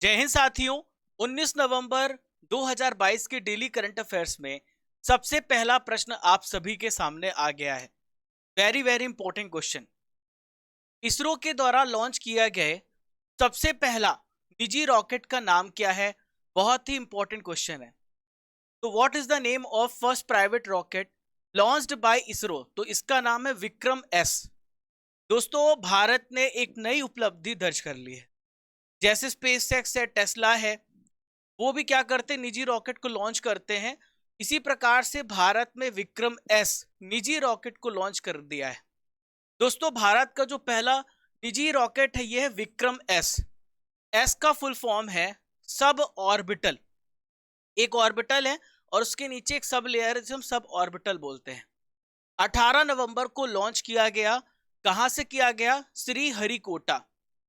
जय हिंद साथियों। 19 नवंबर 2022 के डेली करंट अफेयर्स में सबसे पहला प्रश्न आप सभी के सामने आ गया है। Very very important question. ISRO के द्वारा लॉन्च किया गया सबसे पहला निजी रॉकेट का नाम क्या है? बहुत ही इंपॉर्टेंट क्वेश्चन है। तो what is the name of first private rocket launched by ISRO? तो इसका नाम है विक्रम एस। दोस्तों, भारत ने एक नई उपलब्धि दर्ज कर ली है। जैसे स्पेसएक्स है, टेस्ला है, वो भी क्या करते हैं, निजी रॉकेट को लॉन्च करते हैं। इसी प्रकार से भारत में विक्रम एस निजी रॉकेट को लॉन्च कर दिया है। दोस्तों, भारत का जो पहला निजी रॉकेट है, यह है विक्रम एस। एस का फुल फॉर्म है सब ऑर्बिटल। एक ऑर्बिटल है और उसके नीचे एक सब लेयर है जिसे हम सब ऑर्बिटल बोलते हैं। 18 नवंबर को लॉन्च किया गया। कहां से किया गया? श्री हरिकोटा।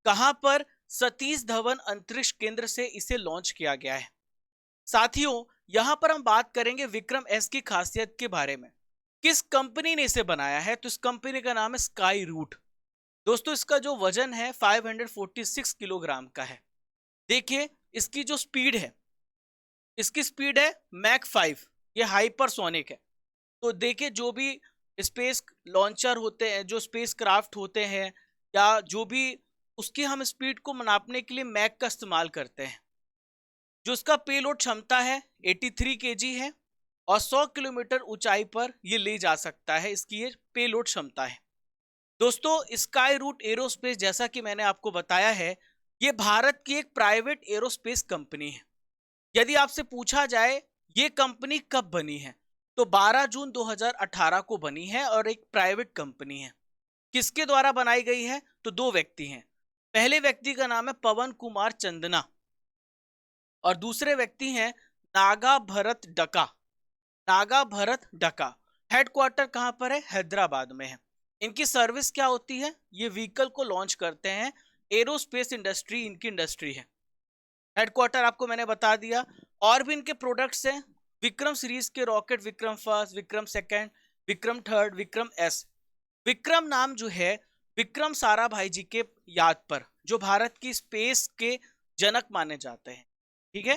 कहां पर? सतीश धवन अंतरिक्ष केंद्र से इसे लॉन्च किया गया है। साथियों, यहां पर हम बात करेंगे विक्रम एस की खासियत के बारे में। किस कंपनी ने इसे बनाया है? तो इस कंपनी का नाम है स्काई रूट। दोस्तों, इसका जो वजन है 546 किलोग्राम का है। देखिए, इसकी जो स्पीड है, इसकी स्पीड है मैक 5। ये हाइपरसोनिक है। तो देखिए, जो भी स्पेस लॉन्चर होते हैं, जो स्पेस क्राफ्ट होते हैं, या जो भी, उसकी हम स्पीड को नापने के लिए मैक का इस्तेमाल करते हैं। जो इसका पेलोड क्षमता है 83 केजी है और 100 किलोमीटर ऊंचाई पर ये ले जा सकता है। इसकी ये पेलोड क्षमता है। दोस्तों, स्काई रूट एरोस्पेस, जैसा कि मैंने आपको बताया है, ये भारत की एक प्राइवेट एरोस्पेस कंपनी है। यदि आपसे पूछा जाए ये कंपनी कब बनी है, तो 12 जून 2018 को बनी है और एक प्राइवेट कंपनी है। किसके द्वारा बनाई गई है? तो दो व्यक्ति हैं। पहले व्यक्ति का नाम है पवन कुमार चंदना और दूसरे व्यक्ति हैं नागा भरत डका। नागा भरत डका। हेडक्वार्टर कहां पर है? हैदराबाद में है। इनकी सर्विस क्या होती है? ये व्हीकल को लॉन्च करते हैं। एरोस्पेस इंडस्ट्री इनकी इंडस्ट्री है। हेडक्वार्टर आपको मैंने बता दिया। और भी इनके प्रोडक्ट्स हैं। विक्रम सीरीज के rocket, Vikram first, Vikram second, Vikram third, Vikram S. Vikram नाम जो है विक्रम साराभाई जी के याद पर, जो भारत की स्पेस के जनक माने जाते हैं। ठीक है,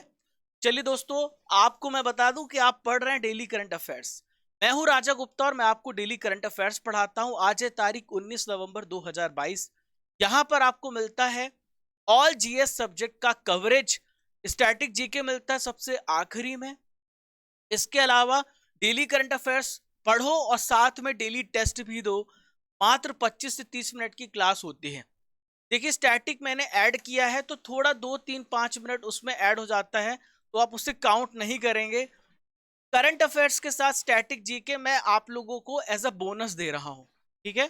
चलिए दोस्तों, आपको मैं बता दूं कि आप पढ़ रहे हैं डेली करंट अफेयर्स। मैं हूं राजा गुप्ता और मैं आपको डेली करंट अफेयर्स पढ़ाता हूं। आज है तारीख 19 नवंबर 2022। यहां पर आपको मिलता है ऑल जीएस सब्जेक्ट का कवरेज। स्टैटिक जीके मिलता है सबसे आखिरी में। इसके अलावा डेली करंट अफेयर्स पढ़ो और साथ में डेली टेस्ट भी दो। मात्र 25 से 30 मिनट की क्लास होती है। देखिए, स्टैटिक मैंने ऐड किया है तो थोड़ा 2-3-5 मिनट उसमें ऐड हो जाता है, तो आप उसे काउंट नहीं करेंगे। करंट अफेयर्स के साथ स्टैटिक जीके मैं आप लोगों को एज अ बोनस दे रहा हूं। ठीक है,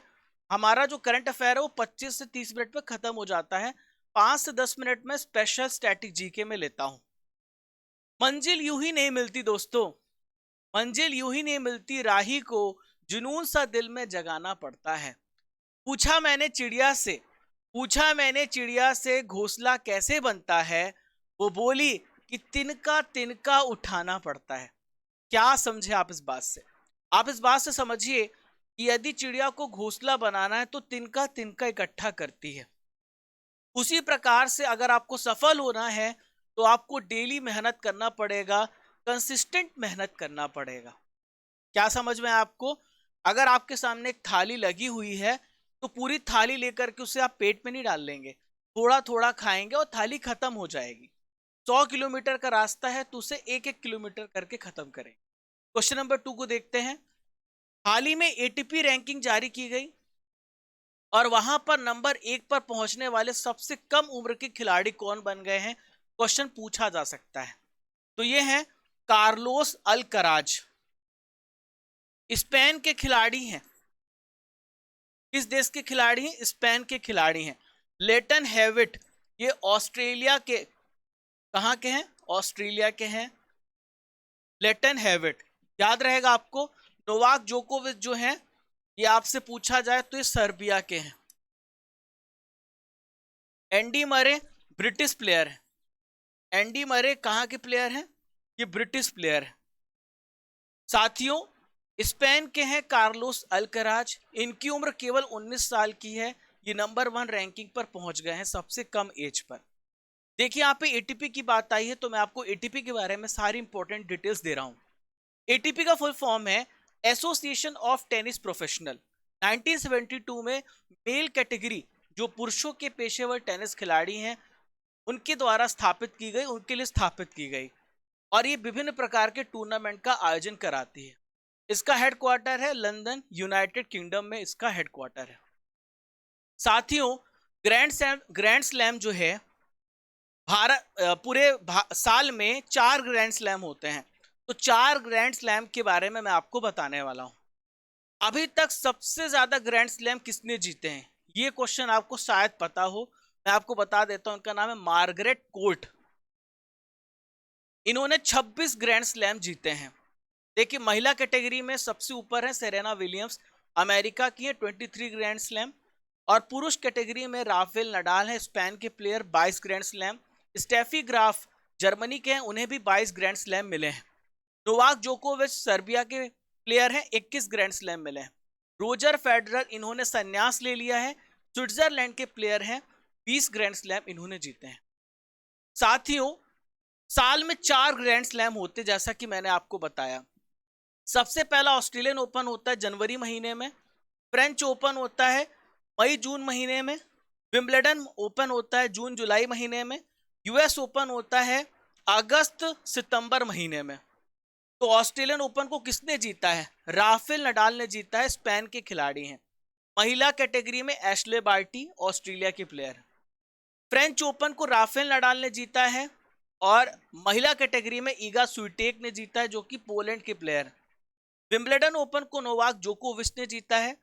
हमारा जो करंट अफेयर है वो 25 से 30 मिनट में खत्म हो जाता है। 5 से 10 मिनट में स्पेशल स्टैटिक जीके में लेता हूं। मंजिल यूं ही नहीं मिलती दोस्तों, मंजिल यूं ही नहीं मिलती, राही को जुनून सा दिल में जगाना पड़ता है। पूछा मैंने चिड़िया से, पूछा मैंने चिड़िया से घोंसला कैसे बनता है? वो बोली कि तिनका तिनका उठाना पड़ता है। क्या समझे आप इस बात से? आप इस बात से समझिए कि यदि चिड़िया को घोंसला बनाना है तो तिनका तिनका इकट्ठा करती है। उसी प्रकार से अगर आपको सफल होना है तो आपको डेली मेहनत करना पड़ेगा, कंसिस्टेंट मेहनत करना पड़ेगा। क्या समझ में आपको? अगर आपके सामने एक थाली लगी हुई है तो पूरी थाली लेकर के उसे आप पेट में नहीं डाल लेंगे, थोड़ा थोड़ा खाएंगे और थाली खत्म हो जाएगी। 100 किलोमीटर का रास्ता है तो उसे 1-1 किलोमीटर करके खत्म करें। क्वेश्चन नंबर 2 को देखते हैं। हाल ही में एटीपी रैंकिंग जारी की गई और वहां पर नंबर 1 पर पहुंचने वाले सबसे कम उम्र के खिलाड़ी कौन बन गए हैं? क्वेश्चन पूछा जा सकता है। तो ये हैं कार्लोस अल्कराज। स्पेन के खिलाड़ी हैं। किस देश के खिलाड़ी हैं? स्पेन के खिलाड़ी हैं। लेटन हेविट, ये ऑस्ट्रेलिया के, कहां के हैं? ऑस्ट्रेलिया के हैं। लेटन हेविट याद रहेगा आपको। नोवाक जोकोविच जो हैं, ये आपसे पूछा जाए तो ये सर्बिया के हैं। एंडी मरे ब्रिटिश प्लेयर है। एंडी मरे कहां के प्लेयर हैं? ये ब्रिटिश प्लेयर है। साथियों, स्पेन के हैं कार्लोस अल्कराज। इनकी उम्र केवल 19 साल की है। ये नंबर 1 रैंकिंग पर पहुंच गए हैं सबसे कम एज पर। देखिए यहाँ पे एटीपी की बात आई है तो मैं आपको एटीपी के बारे में सारी इंपॉर्टेंट डिटेल्स दे रहा हूँ। एटीपी का फुल फॉर्म है एसोसिएशन ऑफ टेनिस प्रोफेशनल। 1972 में मेल कैटेगरी जो पुरुषों के पेशेवर टेनिस खिलाड़ी हैं उनके द्वारा स्थापित की गई, उनके लिए स्थापित की गई, और ये विभिन्न प्रकार के टूर्नामेंट का आयोजन कराती है। इसका हेडक्वार्टर है लंदन, यूनाइटेड किंगडम में इसका हेडक्वार्टर है। साथियों, ग्रैंड स्लैम जो है पूरे साल में 4 ग्रैंड स्लैम होते हैं। तो 4 ग्रैंड स्लैम के बारे में मैं आपको बताने वाला हूं। अभी तक सबसे ज्यादा ग्रैंड स्लैम किसने जीते हैं, ये क्वेश्चन आपको शायद पता हो। मैं आपको बता देता हूं, उनका नाम है मार्गरेट कोर्ट। इन्होंने 26 ग्रैंड स्लैम जीते हैं। देखिए, महिला कैटेगरी में सबसे ऊपर है सेरेना विलियम्स, अमेरिका की है, 23 ग्रैंड स्लैम। और पुरुष कैटेगरी में राफेल नडाल है, स्पेन के player, 22 grand slam. Steffi Graf Germany के हैं, उन्हें भी 22 ग्रैंड स्लैम मिले हैं। नोवाक जोकोविच सर्बिया के प्लेयर हैं, 21 ग्रैंड स्लैम मिले हैं। रोजर फेडरर, इन्होंने संन्यास ले लिया है, स्विट्जरलैंड के प्लेयर हैं, 20 ग्रैंड स्लैम इन्होंने जीते हैं। साथियों, साल में 4 ग्रैंड स्लैम होते, जैसा कि मैंने आपको बताया। सबसे पहला ऑस्ट्रेलियन ओपन होता है जनवरी महीने में, फ्रेंच ओपन होता है मई जून महीने में, विंबलडन ओपन होता है जून जुलाई महीने में, यूएस ओपन होता है अगस्त सितंबर महीने में। तो ऑस्ट्रेलियन ओपन को किसने जीता है? राफेल नडाल ने जीता है, स्पेन के खिलाड़ी हैं। महिला कैटेगरी में एशले बार्टी, ऑस्ट्रेलिया के प्लेयर। फ्रेंच ओपन को राफेल नडाल ने जीता है, और महिला कैटेगरी में ईगा स्विटेक ने जीता है, जो कि पोलैंड के प्लेयर। विंबलडन ओपन को नोवाक जोकोविच ने जीता है।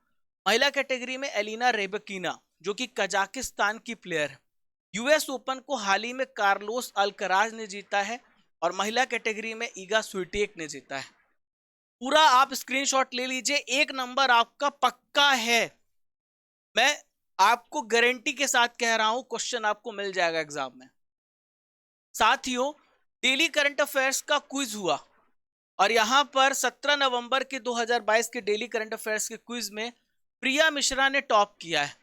महिला कैटेगरी में एलिना रेबकीना, जो कि कजाकिस्तान की प्लेयर। यूएस ओपन को हाल ही में कार्लोस अल्कराज ने जीता है, और महिला कैटेगरी में ईगा स्विटेक ने जीता है। पूरा आप स्क्रीनशॉट ले लीजिए, 1 नंबर आपका पक्का है। मैं आपको गारंटी के साथ कह रहा हूं, क्वेश्चन आपको मिल जाएगा एग्जाम में। साथियों, डेली करंट अफेयर्स का क्विज हुआ, और यहां पर 17 नवंबर के 2022 के डेली करंट अफेयर्स के क्विज में प्रिया मिश्रा ने टॉप किया है।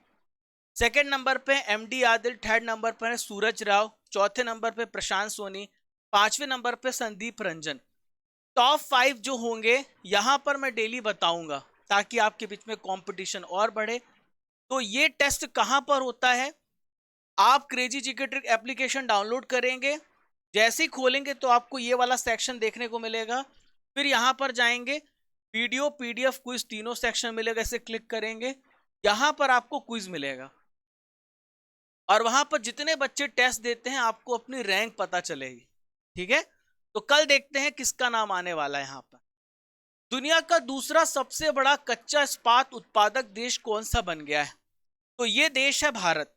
सेकंड नंबर पे एमडी आदिल, थर्ड नंबर पर है सूरज राव, चौथे नंबर पे प्रशांत सोनी, 5वें नंबर पे संदीप रंजन। टॉप 5 जो होंगे यहां पर मैं डेली बताऊंगा, ताकि आपके बीच में कंपटीशन और बढ़े। तो ये टेस्ट कहां पर होता है? आप crazy GK trick application download करेंगे, जैसे ही खोलेंगे तो आपको ये वाला सेक्शन देखने को मिलेगा। फिर यहां पर जाएंगे, वीडियो, पीडीएफ, क्विज, तीनों सेक्शन मिलेगा। इसे क्लिक करेंगे, यहां पर आपको क्विज मिलेगा, और वहां पर जितने बच्चे टेस्ट देते हैं आपको अपनी रैंक पता चलेगी। ठीक है, तो कल देखते हैं किसका नाम आने वाला है। यहां पर दुनिया का दूसरा सबसे बड़ा कच्चा इस्पात उत्पादक देश कौन सा बन गया है? तो ये देश है भारत।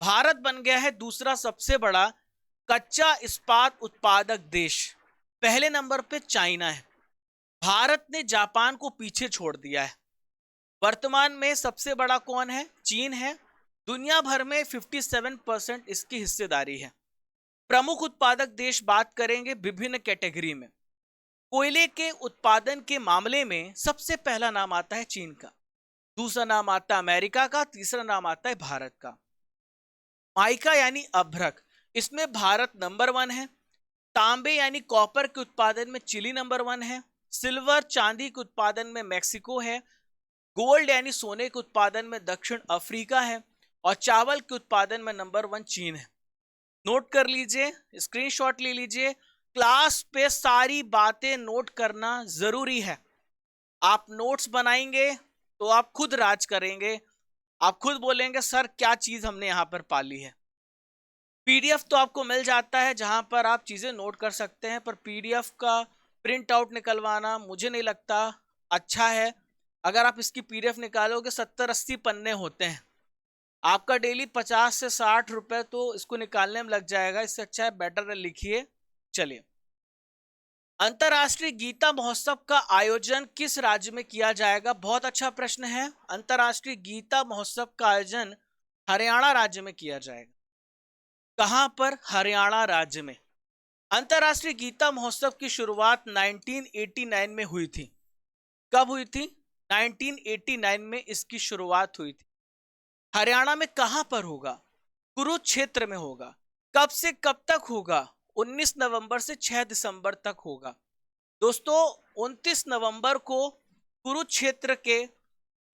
भारत बन गया है दूसरा सबसे बड़ा कच्चा इस्पात उत्पादक देश। पहले नंबर पे चाइना है। भारत ने जापान को पीछे छोड़ दिया है। वर्तमान में सबसे बड़ा कौन है? चीन है। दुनिया भर में 57% इसकी हिस्सेदारी है। प्रमुख उत्पादक देश बात करेंगे विभिन्न कैटेगरी में। कोयले के उत्पादन के मामले में सबसे पहला नाम आता है चीन का, दूसरा नाम आता है अमेरिका का, तीसरा नाम आता है भारत का। माइका यानी अभ्रक, इसमें भारत नंबर 1 है। तांबे यानी कॉपर के उत्पादन में चिली नंबर 1 है। सिल्वर, चांदी के उत्पादन में मैक्सिको है। गोल्ड यानी सोने के उत्पादन में दक्षिण अफ्रीका है, और चावल के उत्पादन में नंबर 1 चीन है। नोट कर लीजिए, स्क्रीनशॉट ले लीजिए। क्लास पे सारी बातें नोट करना जरूरी है। आप नोट्स बनाएंगे तो आप खुद राज करेंगे, आप खुद बोलेंगे सर क्या चीज हमने यहां पर पाली है। पीडीएफ तो आपको मिल जाता है जहां पर आप चीजें नोट कर सकते हैं, पर पीडीएफ का प्रिंट आउट निकलवाना मुझे नहीं लगता अच्छा है। अगर आप इसकी पीडीएफ निकालोगे 70-80 पन्ने होते हैं, आपका डेली 50 से 60 रुपए तो इसको निकालने में लग जाएगा। इससे अच्छा है बेटर लिखिए। चलिए, अंतरराष्ट्रीय गीता महोत्सव का आयोजन किस राज्य में किया जाएगा? बहुत अच्छा प्रश्न है। अंतरराष्ट्रीय गीता महोत्सव का आयोजन हरियाणा राज्य में किया जाएगा। कहां पर? हरियाणा राज्य में। अंतरराष्ट्रीय गीता महोत्सव की शुरुआत 1989 में हुई थी। कब हुई थी? 1989 में इसकी शुरुआत हुई थी। हरियाणा में कहां पर होगा? कुरुक्षेत्र में होगा। कब से कब तक होगा? 19 नवंबर से 6 दिसंबर तक होगा। दोस्तों 29 नवंबर को कुरुक्षेत्र के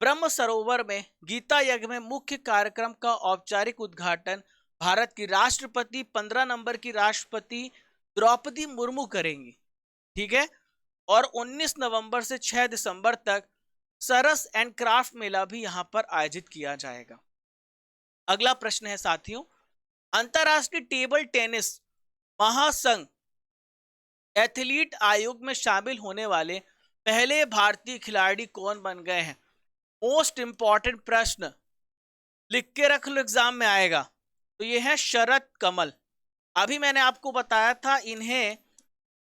ब्रह्म सरोवर में गीता यज्ञ में मुख्य कार्यक्रम का औपचारिक उद्घाटन भारत की राष्ट्रपति 15 नंबर की राष्ट्रपति द्रौपदी मुर्मू करेंगी। ठीक है। और 19 नवंबर से 6 दिसंबर तक सरस एंड क्राफ्ट मेला भी यहां पर आयोजित किया जाएगा। अगला प्रश्न है साथियों, अंतरराष्ट्रीय टेबल टेनिस महासंघ एथलीट आयोग में शामिल होने वाले पहले भारतीय खिलाड़ी कौन बन गए हैं? मोस्ट इंपॉर्टेंट प्रश्न, लिख के रख लो, एग्जाम में आएगा। तो ये है शरद कमल। अभी मैंने आपको बताया था इन्हें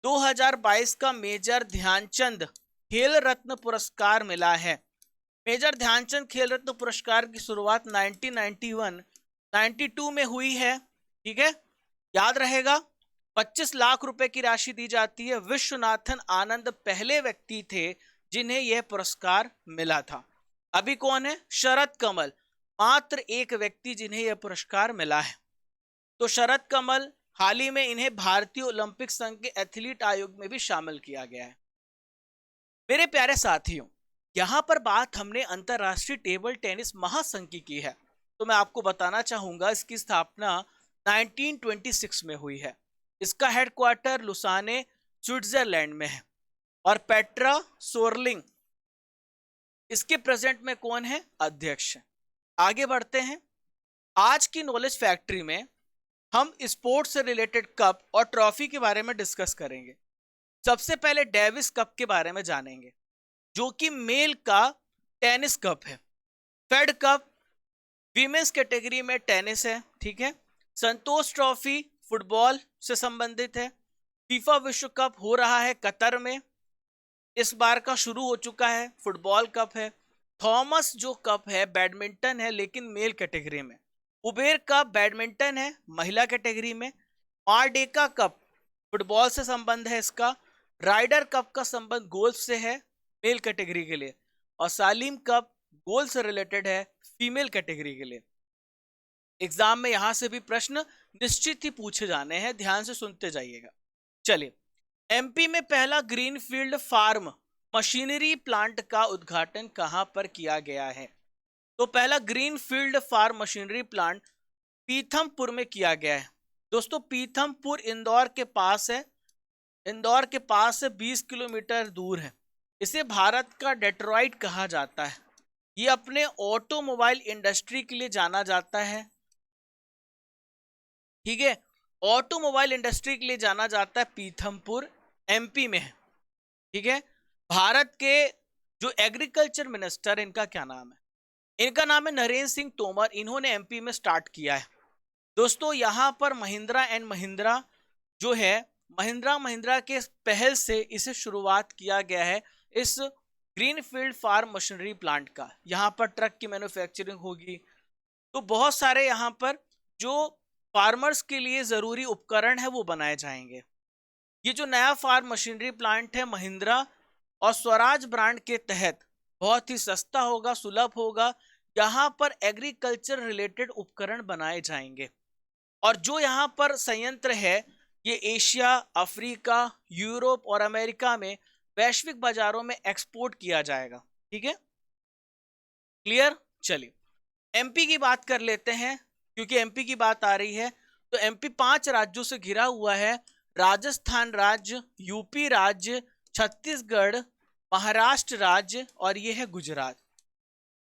2022 का मेजर ध्यानचंद खेल रत्न पुरस्कार मिला है। मेजर ध्यानचंद खेल रत्न पुरस्कार की शुरुआत 1991-92 में हुई है। ठीक है, याद रहेगा। 25 लाख रुपए की राशि दी जाती है। विश्वनाथन आनंद पहले व्यक्ति थे जिन्हें यह पुरस्कार मिला था। अभी कौन है? शरद कमल, मात्र एक व्यक्ति जिन्हें यह पुरस्कार मिला है। तो शरद कमल, हाल ही में इन्हें भारतीय ओलंपिक संघ के एथलीट आयोग में भी शामिल किया गया है। मेरे प्यारे साथियों, यहां पर बात हमने अंतरराष्ट्रीय टेबल टेनिस महासंघ की है। तो मैं आपको बताना चाहूंगा इसकी स्थापना 1926 में हुई है। इसका हेडक्वार्टर लुसाने स्विट्जरलैंड में है और पेट्रा सोरलिंग इसके प्रेजेंट में कौन है? अध्यक्ष। आगे बढ़ते हैं। आज की नॉलेज फैक्ट्री में हम स्पोर्ट्स से रिलेटेड कप और ट्रॉफी के बारे में डिस्कस करेंगे। सबसे पहले डेविस कप के बारे में जानेंगे, जो कि मेल का टेनिस कप है। फेड कप वीमेंस कैटेगरी में टेनिस है। ठीक है। संतोष ट्रॉफी फुटबॉल से संबंधित है। फीफा विश्व कप हो रहा है कतर में, इस बार का शुरू हो चुका है, फुटबॉल कप है। थॉमस जो कप है बैडमिंटन है लेकिन मेल कैटेगरी में। उबेर कप बैडमिंटन है महिला कैटेगरी में। मारडेका कप फुटबॉल से संबंध है इसका। राइडर कप का संबंध गोल्फ से है मेल कैटेगरी के लिए। और सालिम कप गोल्फ से रिलेटेड है फीमेल कैटेगरी के लिए। एग्जाम में यहां से भी प्रश्न निश्चित ही पूछे जाने हैं, ध्यान से सुनते जाइएगा। चलिए, एमपी में पहला ग्रीनफील्ड फार्म मशीनरी प्लांट का उद्घाटन कहां पर किया गया है? तो पहला greenfield farm machinery plant Pithampur में किया गया है। दोस्तों पीथमपुर इंदौर के पास है। इंदौर के पास से 20 किलोमीटर दूर है। इसे भारत का डेट्रॉइट कहा जाता है। ये अपने ऑटोमोबाइल इंडस्ट्री के लिए जाना जाता है। ठीक है, ऑटोमोबाइल इंडस्ट्री के लिए जाना जाता है। पीथमपुर एमपी में है। ठीक है। भारत के जो एग्रीकल्चर मिनिस्टर, इनका क्या नाम है? इनका नाम है नरेंद्र सिंह तोमर। इन्होंने एमपी में स्टार्ट किया है। दोस्तों यहां पर महिंद्रा एंड महिंद्रा जो है, महिंद्रा के पहल से इसे शुरुआत किया गया है इस ग्रीनफील्ड फार्म मशीनरी प्लांट का। यहां पर ट्रक की मैन्युफैक्चरिंग होगी। तो बहुत सारे यहां पर जो फार्मर्स के लिए जरूरी उपकरण है वो बनाए जाएंगे। ये जो नया फार्म मशीनरी प्लांट है महिंद्रा और स्वराज ब्रांड के तहत बहुत ही सस्ता होगा, सुलभ होगा। यहाँ पर एग्रीकल्चर रिलेटेड उपकरण बनाए जाएंगे। और जो यहाँ पर संयंत्र है ये एशिया, अफ्रीका, यूरोप और अमेरिका में वैश्विक बाजारों में एक्सपोर्ट किया जाएगा। ठीक है, क्लियर? चलिए एमपी की बात कर लेते हैं, क्योंकि एमपी की बात आ रही है। तो एमपी 5 राज्यों से घिरा हुआ है। राजस्थान राज्य, यूपी राज्य, छत्तीसगढ़, महाराष्ट्र राज्य और ये है गुजरात।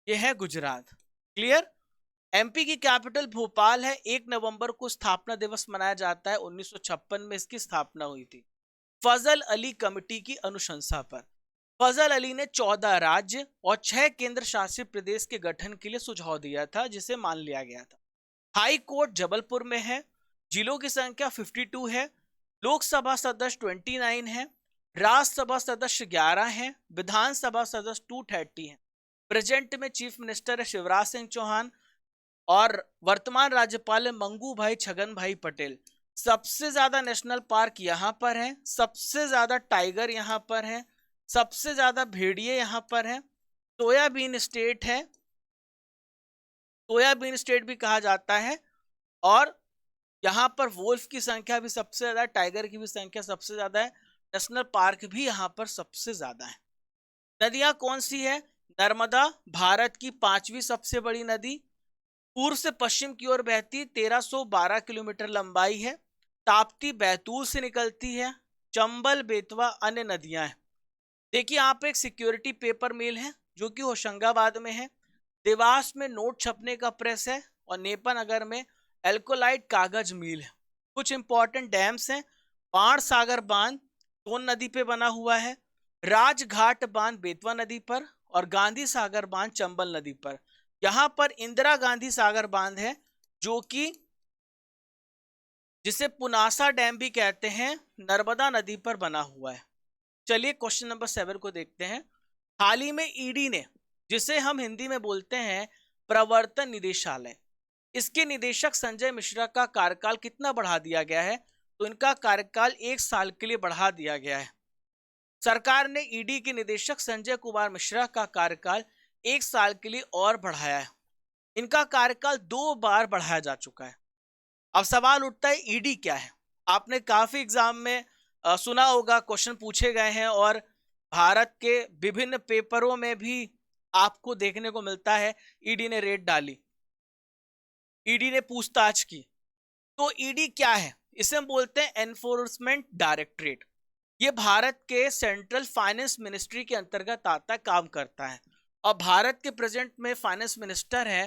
ये है गुजरात। क्लियर? एमपी की कैपिटल भोपाल है। 1 नवंबर को स्थापना दिवस मनाया जाता है। 1956 में इसकी स्थापना हुई थी फजल अली कमेटी की अनुशंसा पर। फजल अली ने 14 राज्य और 6 केंद्र शासित प्रदेश के गठन के लिए सुझाव दिया था, जिसे मान लिया गया था। हाई कोर्ट जबलपुर में है। जिलों की संख्या 52 है। लोकसभा सदस्य 29 है। राज्यसभा सदस्य 11 हैं। विधानसभा सदस्य 230 हैं। प्रेजेंट में चीफ मिनिस्टर है शिवराज सिंह चौहान और वर्तमान राज्यपाल है मंगू भाई छगन भाई पटेल। सबसे ज्यादा नेशनल पार्क यहाँ पर है। सबसे ज्यादा टाइगर यहाँ पर है। सबसे ज्यादा भेड़िए यहाँ पर है। सोयाबीन स्टेट है, सोयाबीन स्टेट भी कहा जाता है। और यहाँ पर वोल्फ की संख्या भी सबसे ज्यादा है, टाइगर की भी संख्या सबसे ज्यादा है, नेशनल पार्क भी यहाँ पर सबसे ज्यादा है। नदियां कौन सी है? नर्मदा भारत की 5वीं सबसे बड़ी नदी, पूर्व से पश्चिम की ओर बहती, 1312 किलोमीटर लंबाई है। ताप्ती बैतूल से निकलती है। चंबल, बेतवा अन्य नदियां हैं। देखिए यहाँ पे एक सिक्योरिटी पेपर मिल है जो कि होशंगाबाद में है। देवास में नोट छपने का प्रेस है और नेपानगर में एल्कोलाइट कागज मिल है। कुछ इंपॉर्टेंट डैम्स हैं। बाण सागर बांध सोन नदी पे बना हुआ है, राजघाट बांध बेतवा नदी पर, और गांधी सागर बांध चंबल नदी पर। यहां पर इंदिरा गांधी सागर बांध है जो कि जिसे पुनासा डैम भी कहते हैं, नर्मदा नदी पर बना हुआ है। चलिए क्वेश्चन नंबर 7 को देखते हैं। हाल ही में ईडी ने, जिसे हम हिंदी में बोलते हैं प्रवर्तन निदेशालय, इसके निदेशक संजय मिश्रा का कार्यकाल कितना बढ़ा दिया गया है? तो इनका कार्यकाल 1 साल के लिए बढ़ा दिया गया है। सरकार ने ईडी के निदेशक संजय कुमार मिश्रा का कार्यकाल 1 साल के लिए और बढ़ाया है। इनका कार्यकाल 2 बार बढ़ाया जा चुका है। अब सवाल उठता है ईडी क्या है? आपने काफी एग्जाम में सुना होगा, क्वेश्चन पूछे गए हैं और भारत के विभिन्न पेपरों में भी आपको देखने को मिलता है ईडी ने रेड डाली, ईडी ने पूछताछ की। तो ईडी क्या है? इसे हम बोलते हैं एनफोर्समेंट डायरेक्टरेट। ये भारत के सेंट्रल फाइनेंस मिनिस्ट्री के अंतर्गत आता है, काम करता है। और भारत के प्रेजेंट में फाइनेंस मिनिस्टर है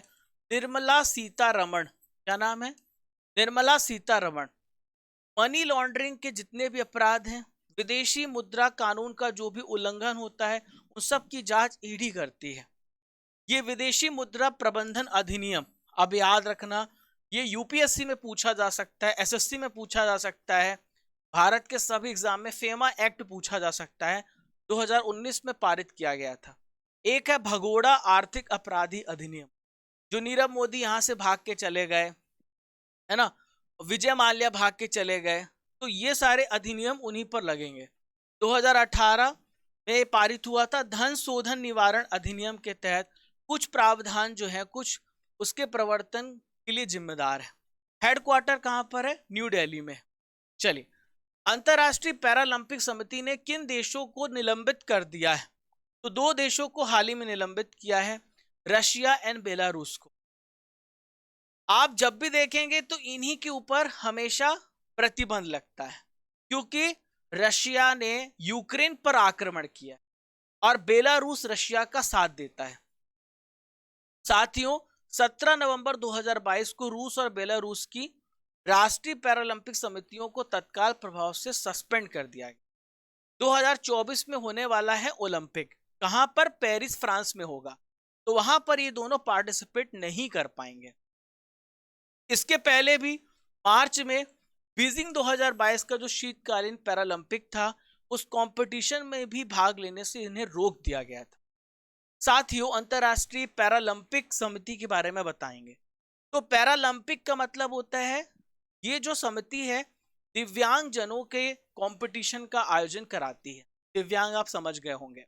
निर्मला सीतारमण। क्या नाम है? निर्मला सीतारमण। मनी लॉन्ड्रिंग के जितने भी अपराध हैं, विदेशी मुद्रा कानून का जो भी उल्लंघन होता है, उन सब की जांच ईडी करती है। ये विदेशी मुद्रा प्रबंधन अधिनियम, अब याद रखना, ये यूपीएससी में पूछा जा सकता है, एसएससी में पूछा जा सकता है, भारत के सभी एग्जाम में फेमा एक्ट पूछा जा सकता है। 2019 में पारित किया गया था। एक है भगोड़ा आर्थिक अपराधी अधिनियम, जो नीरव मोदी यहां से भाग के चले गए, है ना, विजय माल्या भाग के चले गए, तो ये सारे अधिनियम उन्हीं पर लगेंगे। 2018 में पारित हुआ था धन शोधन निवारण अधिनियम के तहत कुछ प्रावधान जो है कुछ उसके प्रवर्तन के लिए जिम्मेदार है। हेडक्वार्टर कहां पर है? न्यू दिल्ली में। चलिए, अंतरराष्ट्रीय पैरालंपिक समिति ने किन देशों को निलंबित कर दिया है? तो 2 देशों को हाल ही में निलंबित किया है, रशिया एंड बेलारूस को। आप जब भी देखेंगे तो इन्हीं के ऊपर हमेशा प्रतिबंध लगता है, क्योंकि रशिया ने यूक्रेन पर आक्रमण किया और बेलारूस रशिया का साथ देता है। साथियों, 17 नवंबर 2022 को रूस और बेलारूस की राष्ट्रीय पैरालंपिक समितियों को तत्काल प्रभाव से सस्पेंड कर दिया गया। 2024 में होने वाला है ओलंपिक, कहां पर? पेरिस फ्रांस में होगा, तो वहां पर ये दोनों पार्टिसिपेट नहीं कर पाएंगे। इसके पहले भी मार्च में बीजिंग 2022 का जो शीतकालीन पैरालंपिक था, उस कंपटीशन में भी भाग लेने से इन्हें रोक दिया गया था। साथियों, अंतरराष्ट्रीय पैरालंपिक समिति के बारे में बताएंगे। तो पैरालंपिक का मतलब होता है, ये जो समिति है दिव्यांग जनों के कंपटीशन का आयोजन कराती है। दिव्यांग आप समझ गए होंगे।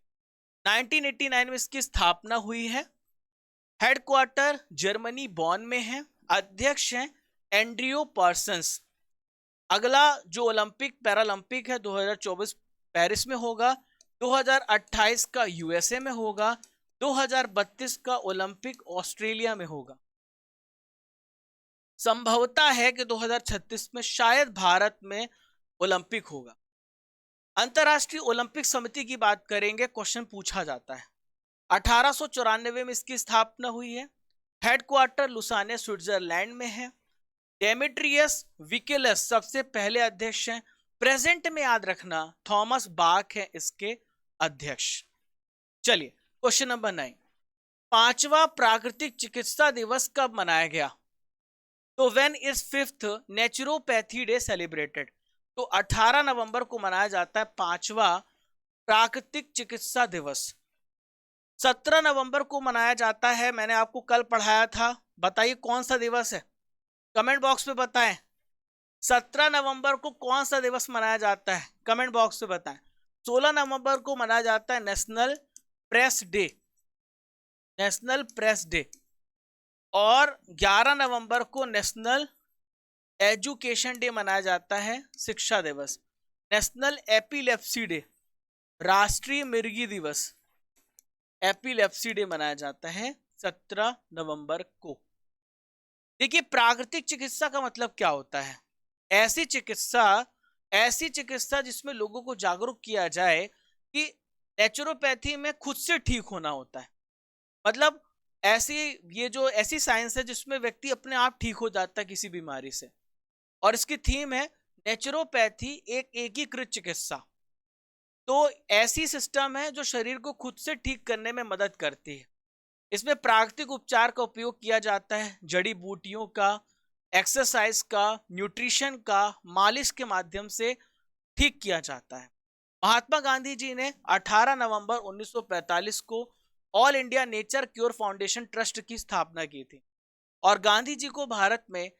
1989 में इसकी स्थापना हुई है। हेडक्वार्टर जर्मनी बॉन में है। अध्यक्ष हैं एंड्रियो पर्सन्स। अगला जो ओलंपिक पैरालंपिक है 2024 पेरिस में होगा, 2028 का यूएसए में होगा, 2032 का ओलंपिक ऑस्ट्रेलिया में होगा। संभवता है कि 2036 में शायद भारत में ओलंपिक होगा। अंतरराष्ट्रीय ओलंपिक समिति की बात करेंगे, क्वेश्चन पूछा जाता है। 1894 में इसकी स्थापना हुई है। हेडक्वार्टर लुसाने स्विट्जरलैंड में है। डेमेट्रियस विकेलस सबसे पहले अध्यक्ष हैं। प्रेजेंट में याद रखना थॉमस बाक है इसके अध्यक्ष। चलिए क्वेश्चन नंबर 9, 5वां प्राकृतिक चिकित्सा दिवस कब मनाया गया? तो when is 5th naturopathy day celebrated? तो 18 नवंबर को मनाया जाता है 5वां प्राकृतिक चिकित्सा दिवस। 17 नवंबर को मनाया जाता है, मैंने आपको कल पढ़ाया था, बताइए कौन सा दिवस है? कमेंट बॉक्स में बताएं। 17 नवंबर को कौन सा दिवस मनाया जाता है? कमेंट बॉक्स में बताएं। 16 नवंबर को मनाया जाता है national press day, national press day. और 11 नवंबर को नेशनल एजुकेशन डे मनाया जाता है, शिक्षा दिवस। नेशनल एपिलेप्सी डे, राष्ट्रीय मिर्गी दिवस, एपिलेप्सी डे मनाया जाता है 17 नवंबर को। देखिए प्राकृतिक चिकित्सा का मतलब क्या होता है? ऐसी चिकित्सा, ऐसी चिकित्सा जिसमें लोगों को जागरूक किया जाए कि नेचुरोपैथी में खुद से ठीक होना होता है। मतलब ऐसी, ये जो ऐसी साइंस है जिसमें व्यक्ति अपने आप ठीक हो जाता है किसी बीमारी से, और इसकी थीम है नेचुरोपैथी एक एकीकृत चिकित्सा। तो ऐसी सिस्टम है जो शरीर को खुद से ठीक करने में मदद करती है। इसमें प्राकृतिक उपचार का उपयोग किया जाता है, जड़ी बूटियों का, एक्सरसाइज का, न्यूट्रिशन का, मालिश के माध्यम से ठीक किया जाता है। महात्मा गांधी जी ने 18 नवंबर 1945 को all India nature cure foundation trust की स्थापना की थी, और गांधी जी को भारत में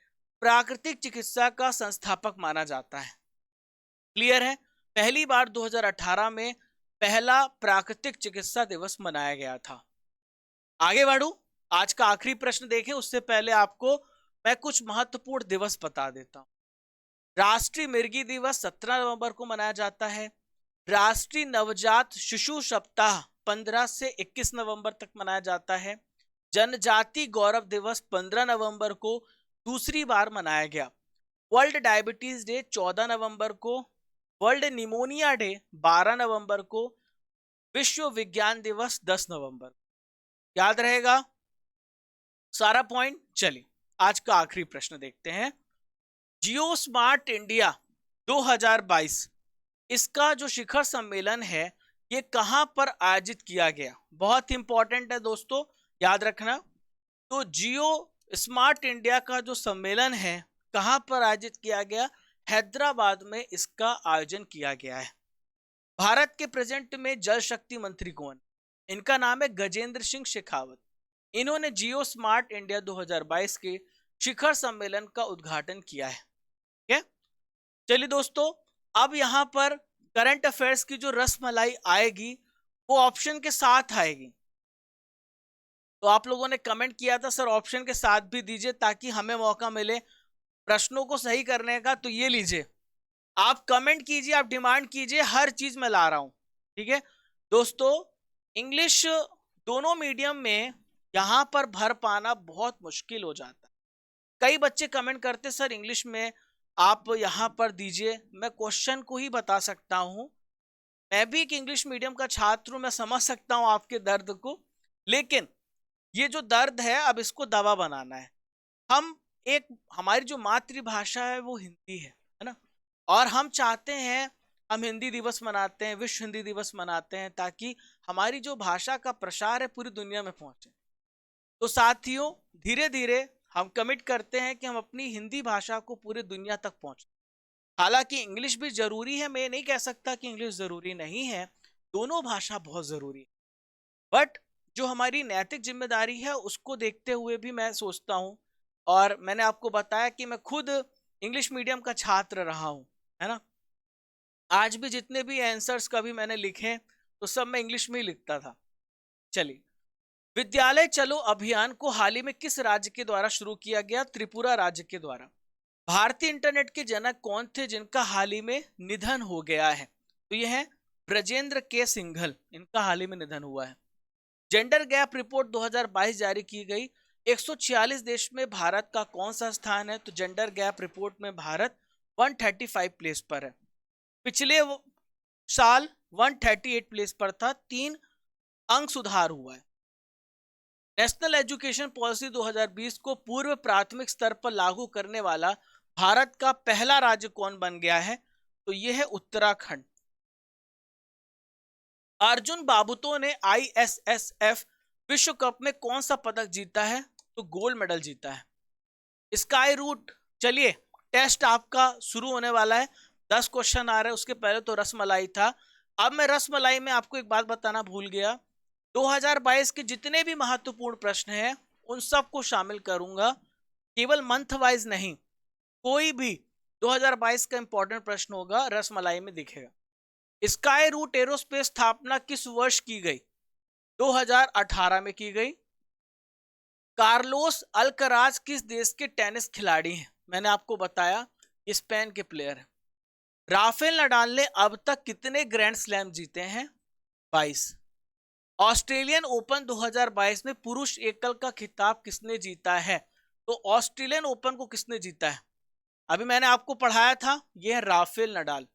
प्राकृतिक चिकित्सा का संस्थापक माना जाता है। क्लियर है? पहली बार 2018 में पहला प्राकृतिक चिकित्सा दिवस मनाया गया था। आगे बढ़ूं, आज का आखिरी प्रश्न देखें उससे पहले आपको मैं कुछ महत्वपूर्ण दिवस बता देता हूं। राष्ट्रीय मिर्गी दिवस 17 नवंबर को मनाया जाता है। राष्ट्रीय नवजात शिशु सप्ताह 15 से 21 नवंबर तक मनाया जाता है। जनजाति गौरव दिवस 15 नवंबर को दूसरी बार मनाया गया। वर्ल्ड डायबिटीज डे 14 नवंबर को, वर्ल्ड निमोनिया डे 12 नवंबर को, विश्व विज्ञान दिवस 10 नवंबर। याद रहेगा सारा पॉइंट? चलिए आज का आखिरी प्रश्न देखते हैं। जियो स्मार्ट इंडिया 2022, इसका जो शिखर सम्मेलन है ये कहां पर आयोजित किया गया? बहुत इंपॉर्टेंट है दोस्तों, याद रखना। तो जियो स्मार्ट इंडिया का जो सम्मेलन है कहां पर आयोजित किया गया? हैदराबाद में इसका आयोजन किया गया है। भारत के प्रेजेंट में जल शक्ति मंत्री कौन? इनका नाम है गजेंद्र सिंह शेखावत। इन्होंने जियो स्मार्ट इंडिया 2022 के शिखर सम्मेलन का उद्घाटन किया है। ठीक है, चलिए दोस्तों, अब यहां पर करंट अफेयर्स की जो रसमलाई आएगी वो ऑप्शन के साथ आएगी। तो आप लोगों ने कमेंट किया था सर ऑप्शन के साथ भी दीजिए ताकि हमें मौका मिले प्रश्नों को सही करने का। तो ये लीजिए, आप कमेंट कीजिए, आप डिमांड कीजिए, हर चीज मैं ला रहा हूं। ठीक है दोस्तों, इंग्लिश दोनों मीडियम में यहां पर भर पाना बहुत मुश्किल हो जाता है। कई बच्चे कमेंट करते सर इंग्लिश में आप यहां पर दीजिए। मैं क्वेश्चन को ही बता सकता हूं, मैं भी एक इंग्लिश मीडियम का छात्र हूं, मैं समझ सकता हूं आपके दर्द को, लेकिन ये जो दर्द है अब इसको दवा बनाना है। हम एक, हमारी जो मातृभाषा है वो हिंदी है ना, और हम चाहते हैं, हम हिंदी दिवस मनाते हैं, विश्व हिंदी दिवस मनाते हैं ताकि हमारी जो भाषा का प्रसार है पूरी दुनिया में पहुंचे। तो साथियों धीरे धीरे हम कमिट करते हैं कि हम अपनी हिंदी भाषा को पूरी दुनिया तक पहुंचे। हालांकि इंग्लिश भी जरूरी है, मैं नहीं कह सकता कि इंग्लिश जरूरी नहीं है, दोनों भाषा बहुत जरूरी है, बट जो हमारी नैतिक जिम्मेदारी है उसको देखते हुए भी मैं सोचता हूं, और मैंने आपको बताया कि मैं खुद इंग्लिश मीडियम का छात्र रहा हूं, है ना। आज भी जितने भी आंसर्स कभी मैंने लिखे तो सब मैं इंग्लिश में ही लिखता था। चलिए, विद्यालय चलो अभियान को हाल ही में किस राज्य के द्वारा शुरू किया गया? त्रिपुरा राज्य के द्वारा। भारतीय इंटरनेट के जनक कौन थे जिनका हाल ही में निधन हो गया है? तो ये है ब्रजेंद्र के सिंघल, इनका हाल ही में निधन हुआ है। जेंडर गैप रिपोर्ट 2022 जारी की गई। 146 देश में भारत का कौन सा स्थान है? तो जेंडर गैप रिपोर्ट में भारत 135 प्लेस पर है। पिछले साल 138 प्लेस पर था, 3 अंक सुधार हुआ है। नेशनल एजुकेशन पॉलिसी 2020 को पूर्व प्राथमिक स्तर पर लागू करने वाला भारत का पहला राज्य कौन बन गया है? तो यह है उत्तराखंड। अर्जुन बाबूतो ने ISSF विश्व कप में कौन सा पदक जीता है? तो गोल्ड मेडल जीता है। स्काई रूट, चलिए टेस्ट आपका शुरू होने वाला है, 10 क्वेश्चन आ रहे हैं, उसके पहले तो रसमलाई था। अब मैं रसमलाई में आपको एक बात बताना भूल गया, 2022 के जितने भी महत्वपूर्ण प्रश्न हैं उन सबको शामिल करूंगा, केवल मंथ वाइज नहीं, कोई भी 2022 का इंपॉर्टेंट प्रश्न होगा रसमलाई में दिखेगा। स्काई रूट एरोस्पेस स्थापना किस वर्ष की गई? 2018 में की गई। कार्लोस अल्कराज किस देश के टेनिस खिलाड़ी हैं? मैंने आपको बताया स्पेन के प्लेयर हैं। राफेल नडाल ने अब तक कितने ग्रैंड स्लैम जीते हैं? 22। ऑस्ट्रेलियन ओपन 2022 में पुरुष एकल का खिताब किसने जीता है? तो ऑस्ट्रेलियन ओपन को किसने जीता है? अभी मैंने आपको पढ़ाया था, यह है राफेल नडाल।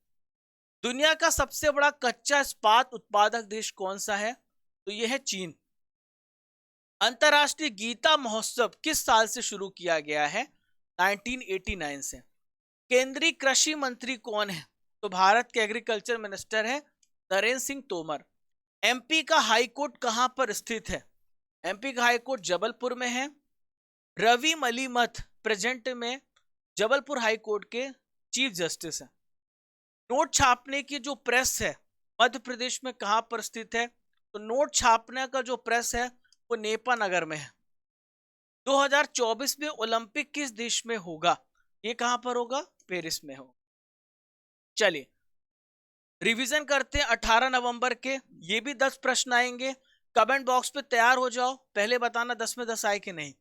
दुनिया का सबसे बड़ा कच्चा इस्पात उत्पादक देश कौन सा है? तो यह है चीन। अंतरराष्ट्रीय गीता महोत्सव किस साल से शुरू किया गया है? 1989 से। केंद्रीय कृषि मंत्री कौन है? तो भारत के एग्रीकल्चर मिनिस्टर है नरेंद्र सिंह तोमर। एमपी का हाई कोर्ट कहां पर स्थित है? एमपी का हाई कोर्ट जबलपुर में है। रवि मलिमथ प्रेजेंट में जबलपुर हाई कोर्ट के चीफ जस्टिस हैं। नोट छापने की जो प्रेस है मध्य प्रदेश में कहां पर स्थित है? तो नोट छापने का जो प्रेस है वो नेपा नगर में है। 2024 में ओलंपिक किस देश में होगा? ये कहां पर होगा? पेरिस में हो। चलिए रिवीजन करते हैं 18 नवंबर के। ये भी 10 प्रश्न आएंगे। कमेंट बॉक्स पे तैयार हो जाओ, पहले बताना 10 में 10 आए कि नहीं।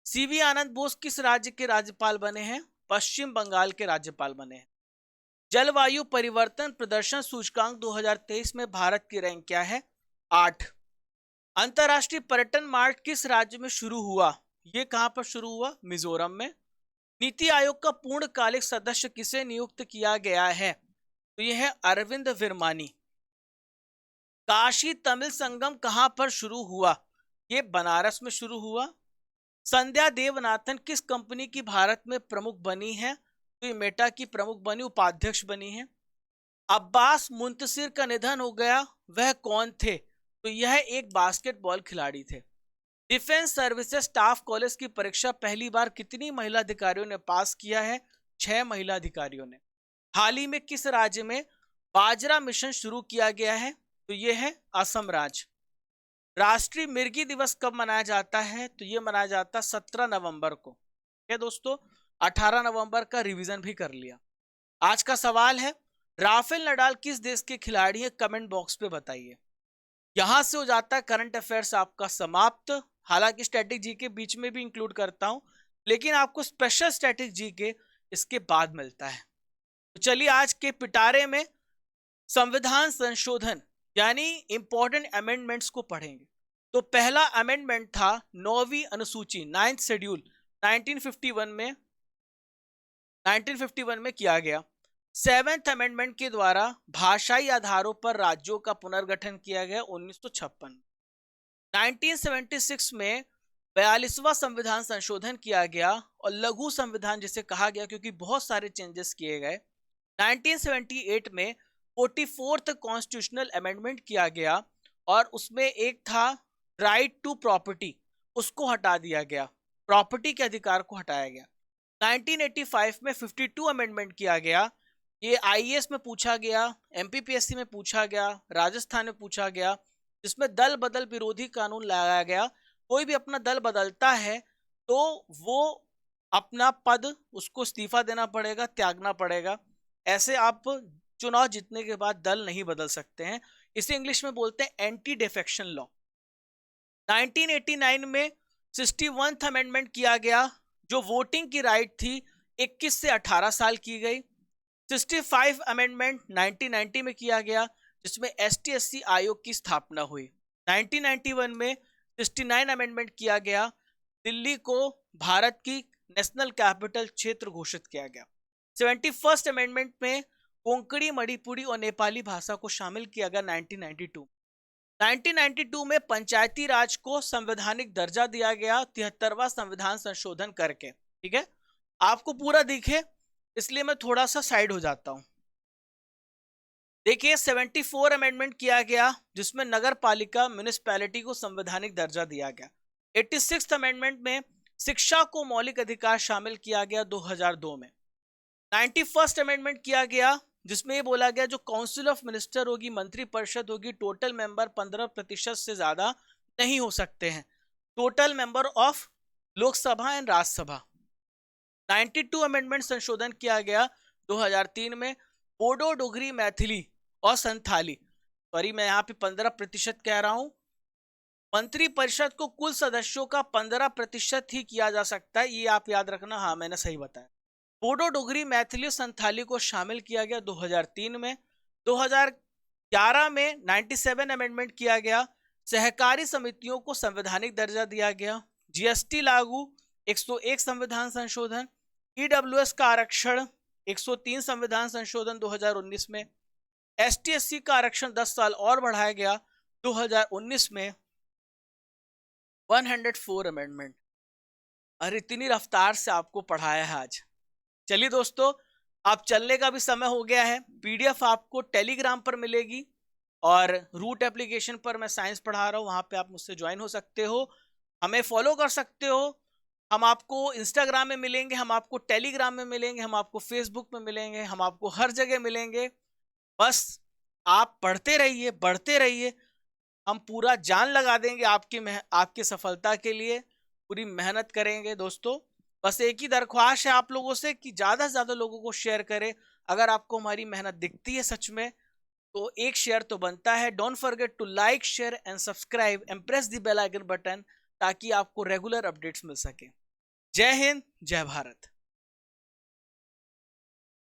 सीवी आनंद बोस किस राज्य के राज्यपाल बने हैं? पश्चिम बंगाल के राज्यपाल बने हैं। जलवायु परिवर्तन प्रदर्शन सूचकांक 2023 में भारत की रैंक क्या है? 8। अंतरराष्ट्रीय पर्यटन मार्ट किस राज्य में शुरू हुआ? ये कहां पर शुरू हुआ? मिजोरम में। नीति आयोग का पूर्णकालिक सदस्य किसे नियुक्त किया गया है? तो यह है अरविंद विरमानी। काशी तमिल संगम कहां पर शुरू हुआ? ये बनारस में शुरू हुआ। संध्या देवनाथन किस कंपनी की भारत में प्रमुख बनी है? तो ये मेटा की प्रमुख बनी, उपाध्यक्ष बनी है। अब्बास मुंतसिर का निधन हो गया, वह कौन थे? तो यह एक बास्केटबॉल खिलाड़ी थे। डिफेंस सर्विसेज स्टाफ कॉलेज की परीक्षा पहली बार कितनी महिला अधिकारियों ने पास किया है? 6 महिला अधिकारियों ने। हाल ही में किस राज्य में बाजरा मिशन शुरू किया गया है? तो यह है असम राज्य। राष्ट्रीय मिर्गी दिवस कब मनाया जाता है? तो यह मनाया जाता है 17 नवंबर को। क्या दोस्तों, 18 नवंबर का रिवीजन भी कर लिया। आज का सवाल है राफेल नडाल किस देश के खिलाड़ी हैं? कमेंट बॉक्स पे बताइए। यहां से हो जाता है करंट अफेयर्स आपका समाप्त। हालांकि स्टैटिक जी के बीच में भी इंक्लूड करता हूं, लेकिन आपको स्पेशल स्टैटिक जी के इसके बाद मिलता है। तो चलिए आज के पिटारे में संविधान संशोधन यानी इंपॉर्टेंट अमेंडमेंट्स को पढ़ेंगे। तो पहला अमेंडमेंट था 9वीं अनुसूची 9th शेड्यूल 1951 में किया गया। 7th अमेंडमेंट के द्वारा भाषाई आधारों पर राज्यों का पुनर्गठन किया गया 1956। 1976 में 42वां संविधान संशोधन किया गया और लघु संविधान जिसे कहा गया क्योंकि बहुत सारे चेंजेस किए गए। 1978 में 44th कॉन्स्टिट्यूशनल अमेंडमेंट किया गया और उसमें एक था राइट टू प्रॉपर्टी, उसको हटा दिया गया, प्रॉपर्टी के अधिकार को हटाया गया। 1985 में 52 अमेंडमेंट किया गया। ये आईएएस में पूछा गया, एमपीपीएससी में पूछा गया, राजस्थान में पूछा गया, जिसमें दल बदल विरोधी कानून लाया गया। कोई भी अपना दल बदलता है तो वो अपना पद उसको इस्तीफा देना पड़ेगा, त्यागना पड़ेगा। ऐसे आप चुनाव जीतने के बाद दल नहीं बदल सकते हैं। इसे इंग्लिश में बोलते हैं एंटी डिफेक्शन लॉ। 1989 में 61th अमेंडमेंट किया गया, जो वोटिंग की राइट थी 21 से 18 साल की गई। 65 अमेंडमेंट 1990 में किया गया, जिसमें ST/SC आयोग की स्थापना हुई। 1991 में 69 अमेंडमेंट किया गया, दिल्ली को भारत की नेशनल कैपिटल क्षेत्र घोषित किया गया। 71st अमेंडमेंट में कोंकणी, मणिपुरी और नेपाली भाषा को शामिल किया गया 1992। 1992 में पंचायती राज को संवैधानिक दर्जा दिया गया 73वां संविधान संशोधन करके। ठीक है, आपको पूरा दिखे इसलिए मैं थोड़ा सा साइड हो जाता हूं। देखिए 74 अमेंडमेंट किया गया, जिसमें नगर पालिका म्युनिसिपैलिटी को संवैधानिक दर्जा दिया गया। 86th अमेंडमेंट में शिक्षा को मौलिक अधिकार शामिल किया गया 2002 में। 91st अमेंडमेंट किया गया, जिसमें ये बोला गया जो काउंसिल ऑफ मिनिस्टर होगी, मंत्रिपरिषद होगी, टोटल मेंबर 15% से ज्यादा नहीं हो सकते हैं। Total member of Lok Sabha and Rajya Sabha. 92 amendment संशोधन किया गया 2003 में। बोडो, डोगरी, मैथिली और संथाली, सॉरी मैं यहाँ पे 15% कह रहा हूं। मंत्रिपरिषद को कुल सदस्यों का 15% ही किया जा सकता है, ये आप याद रखना। हाँ मैंने सही बताया। बोडो डोगरी मैथिली और संथाली को शामिल किया गया 2003 में। 2011 में 97 अमेंडमेंट किया गया। सहकारी समितियों को संवैधानिक दर्जा दिया गया। जीएसटी लागू, 101 संविधान संशोधन। ईडब्ल्यूएस का आरक्षण, 103 संविधान संशोधन 2019 में। एसटी एससी का आरक्षण 10 साल और बढ़ाया गया 2019 में। 104 अमेंडमेंट। और इतनी रफ्तार से आपको पढ़ाया है आज। चलिए दोस्तों, आप चलने का भी समय हो गया है। पीडीएफ आपको टेलीग्राम पर मिलेगी और रूट एप्लीकेशन पर मैं साइंस पढ़ा रहा हूँ, वहां पे आप मुझसे ज्वाइन हो सकते हो, हमें फॉलो कर सकते हो। हम आपको इंस्टाग्राम में मिलेंगे, हम आपको टेलीग्राम में मिलेंगे, हम आपको फेसबुक में मिलेंगे, हम आपको हर जगह मिलेंगे। बस आप पढ़ते रहिए, बढ़ते रहिए। हम पूरा जान लगा देंगे आपकी सफलता के लिए, पूरी मेहनत करेंगे दोस्तों। बस एक ही दरख्वास्त है आप लोगों से कि ज्यादा से ज्यादा लोगों को शेयर करें। अगर आपको हमारी मेहनत दिखती है सच में, तो एक शेयर तो बनता है। Don't forget to like, share and subscribe and press the bell icon button, ताकि आपको रेगुलर अपडेट्स मिल सके। जय हिंद, जय भारत।